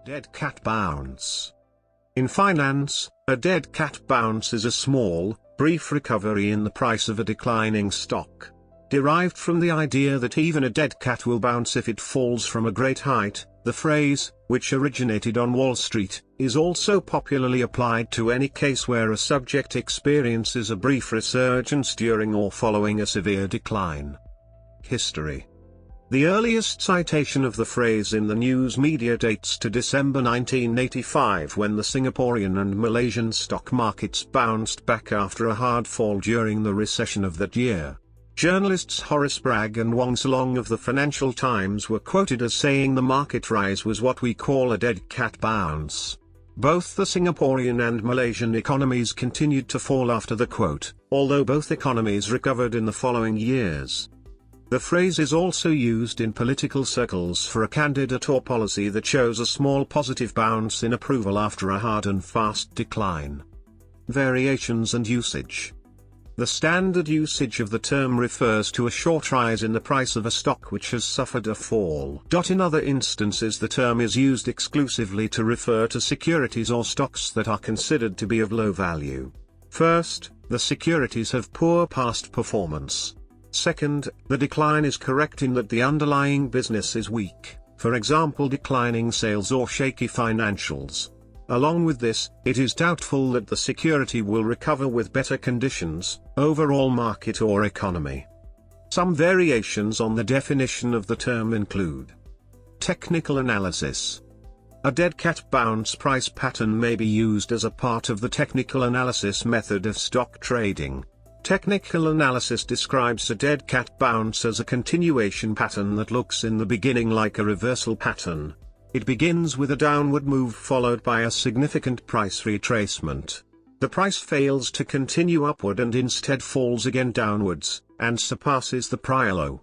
Dead cat bounce. In finance, a dead cat bounce is a small, brief recovery in the price of a declining stock. Derived from the idea that even a dead cat will bounce if it falls from a great height, the phrase, which originated on Wall Street, is also popularly applied to any case where a subject experiences a brief resurgence during or following a severe decline. History. The earliest citation of the phrase in the news media dates to December 1985, when the Singaporean and Malaysian stock markets bounced back after a hard fall during the recession of that year. Journalists Horace Bragg and Wong Salong of the Financial Times were quoted as saying the market rise was what we call a dead cat bounce. Both the Singaporean and Malaysian economies continued to fall after the quote, although both economies recovered in the following years. The phrase is also used in political circles for a candidate or policy that shows a small positive bounce in approval after a hard and fast decline. Variations and usage. The standard usage of the term refers to a short rise in the price of a stock which has suffered a fall. In other instances, the term is used exclusively to refer to securities or stocks that are considered to be of low value. First, the securities have poor past performance. Second, the decline is correct in that the underlying business is weak, for example declining sales or shaky financials. Along with this, it is doubtful that the security will recover with better conditions, overall market or economy. Some variations on the definition of the term include: technical analysis. A dead cat bounce price pattern may be used as a part of the technical analysis method of stock trading. Technical analysis describes a dead cat bounce as a continuation pattern that looks in the beginning like a reversal pattern. It begins with a downward move followed by a significant price retracement. The price fails to continue upward and instead falls again downwards, and surpasses the prior low.